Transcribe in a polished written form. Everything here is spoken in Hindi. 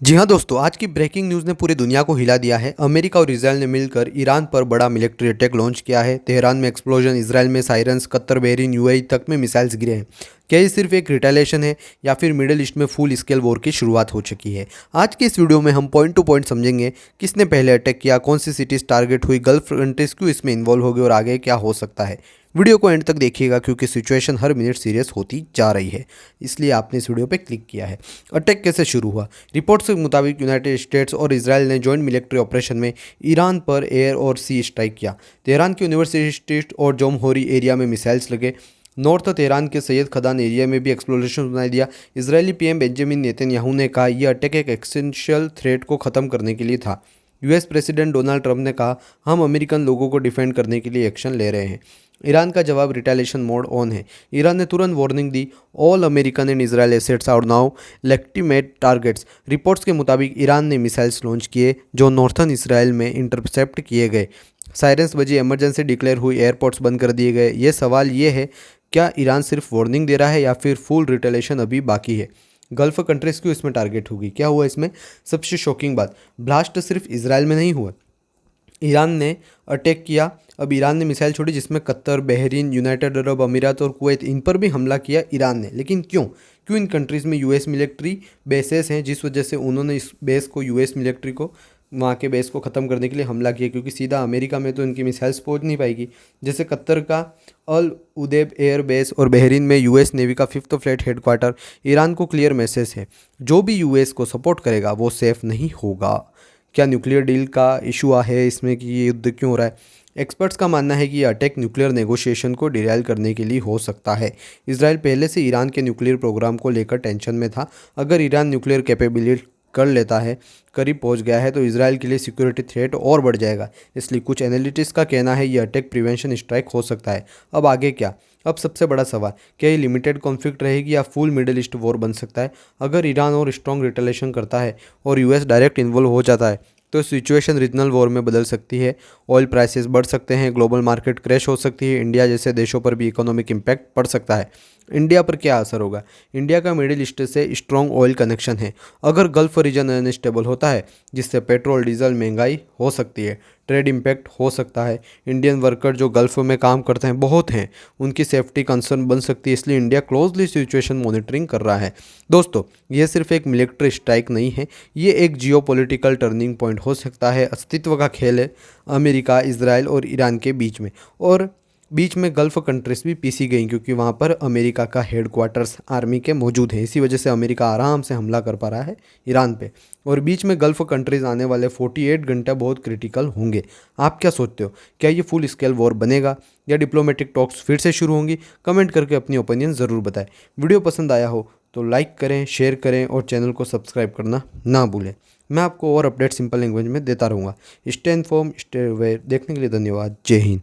जी हाँ दोस्तों, आज की ब्रेकिंग न्यूज़ ने पूरी दुनिया को हिला दिया है। अमेरिका और इजरायल ने मिलकर ईरान पर बड़ा मिलिट्री अटैक लॉन्च किया है। तेहरान में एक्सप्लोजन, इजरायल में सायरन्स, कतर, बहरीन, यूएई तक में मिसाइल्स गिरे हैं। क्या ये सिर्फ एक रिटेलिएशन है या फिर मिडिल ईस्ट में फुल स्केल वॉर की शुरुआत हो चुकी है? आज की इस वीडियो में हम पॉइंट टू पॉइंट समझेंगे किसने पहले अटैक किया, कौन सी सिटीज टारगेट हुई, गल्फ कंट्रीज क्यों इसमें इन्वॉल्व हो गए और आगे क्या हो सकता है। वीडियो को एंड तक देखिएगा क्योंकि सिचुएशन हर मिनट सीरियस होती जा रही है, इसलिए आपने इस वीडियो पे क्लिक किया है। अटैक कैसे शुरू हुआ? रिपोर्ट्स के मुताबिक यूनाइटेड स्टेट्स और इसराइल ने जॉइंट मिलिट्री ऑपरेशन में ईरान पर एयर और सी स्ट्राइक किया। तेहरान के यूनिवर्सिटी स्ट्रीट और जोमहोरी एरिया में मिसाइल्स लगे। नॉर्थ तेहरान के सैयद खदान एरिया में भी एक्सप्लोरेशन सुनाई दिया। इजरायली पीएम बेंजामिन नेतन्याहू ने कहा यह अटैक एक एक्सटेंशियल थ्रेट को ख़त्म करने के लिए था। यूएस प्रेसिडेंट डोनाल्ड ट्रंप ने कहा हम अमेरिकन लोगों को डिफेंड करने के लिए एक्शन ले रहे हैं। ईरान का जवाब रिटेलिएशन मोड ऑन है। ईरान ने तुरंत वार्निंग दी, all American and Israel assets are now legitimate targets. Reports के मुताबिक ईरान ने मिसाइल्स लॉन्च किए जो नॉर्थर्न इसराइल में इंटरसेप्ट किए गए। साइरेंस बजी, इमरजेंसी डिक्लेयर हुई, एयरपोर्ट्स बंद कर दिए गए। ये सवाल ये है, क्या ईरान सिर्फ वार्निंग दे रहा है या फिर फुल रिटेलिएशन अभी बाकी है? गल्फ कंट्रीज क्यों इसमें टारगेट होगी? क्या हुआ इसमें? सबसे शॉकिंग बात, ब्लास्ट सिर्फ इसराइल में नहीं हुआ, ईरान ने अटैक किया। अब ईरान ने मिसाइल छोड़ी जिसमें कतर, बहरीन, यूनाइटेड अरब अमीरात और कुवैत, इन पर भी हमला किया ईरान ने। लेकिन क्यों क्यों इन कंट्रीज़ में यूएस मिलिट्री बेसेस हैं, जिस वजह से उन्होंने इस बेस को, यूएस मिलिट्री को, वहाँ के बेस को ख़त्म करने के लिए हमला किया, क्योंकि सीधा अमेरिका में तो इनकी मिसाइल्स पहुँच नहीं पाएगी। जैसे कतर का अल उदैब एयर बेस और बहरीन में यूएस नेवी का 5th फ्लीट हेडक्वार्टर। ईरान को क्लियर मैसेज है, जो भी यूएस को सपोर्ट करेगा वो सेफ नहीं होगा। क्या न्यूक्लियर डील का इशू है इसमें कि ये युद्ध क्यों हो रहा है? एक्सपर्ट्स का मानना है कि यह अटैक न्यूक्लियर नेगोशिएशन को डिराइल करने के लिए हो सकता है। इसराइल पहले से ईरान के न्यूक्लियर प्रोग्राम को लेकर टेंशन में था। अगर ईरान न्यूक्लियर कैपेबिलिटी कर लेता है, करीब पहुंच गया है, तो इसराइल के लिए सिक्योरिटी थ्रेट और बढ़ जाएगा। इसलिए कुछ एनालिटिक्स का कहना है यह अटैक प्रिवेंशन स्ट्राइक हो सकता है। अब आगे क्या? अब सबसे बड़ा सवाल, क्या ये लिमिटेड कॉन्फ्लिक्ट रहेगी या फुल मिडिल ईस्ट वॉर बन सकता है? अगर ईरान और स्ट्रॉन्ग रिटेलिएशन करता है और यूएस डायरेक्ट इन्वॉल्व हो जाता है तो सिचुएशन रीजनल वॉर में बदल सकती है। ऑयल प्राइसेस बढ़ सकते हैं, ग्लोबल मार्केट क्रैश हो सकती है, इंडिया जैसे देशों पर भी इकोनॉमिक इम्पैक्ट पड़ सकता है। इंडिया पर क्या असर होगा? इंडिया का मिडिल ईस्ट से स्ट्रॉन्ग ऑयल कनेक्शन है। अगर गल्फ रीजन अनस्टेबल होता है, जिससे पेट्रोल डीजल महंगाई हो सकती है, ट्रेड इम्पैक्ट हो सकता है। इंडियन वर्कर जो गल्फ में काम करते हैं बहुत हैं, उनकी सेफ्टी कंसर्न बन सकती है। इसलिए इंडिया क्लोजली सिचुएशन मॉनिटरिंग कर रहा है। दोस्तों, ये सिर्फ एक मिलिट्री स्ट्राइक नहीं है, ये एक जियोपॉलिटिकल टर्निंग पॉइंट हो सकता है। अस्तित्व का खेल है अमेरिका, इजराइल और ईरान के बीच में, और बीच में गल्फ कंट्रीज भी पीसी गई क्योंकि वहाँ पर अमेरिका का हेडक्वार्टर्स आर्मी के मौजूद है। इसी वजह से अमेरिका आराम से हमला कर पा रहा है ईरान पे। और बीच में गल्फ कंट्रीज आने वाले 48 घंटे बहुत क्रिटिकल होंगे। आप क्या सोचते हो? क्या ये फुल स्केल वॉर बनेगा या डिप्लोमेटिक टॉक्स फिर से शुरू होंगी? कमेंट करके अपनी ओपिनियन ज़रूर बताएं। वीडियो पसंद आया हो तो लाइक करें, शेयर करें और चैनल को सब्सक्राइब करना ना भूलें। मैं आपको और अपडेट सिंपल लैंग्वेज में देता रहूँगा। Stay inform, stay aware. देखने के लिए धन्यवाद। जय हिंद।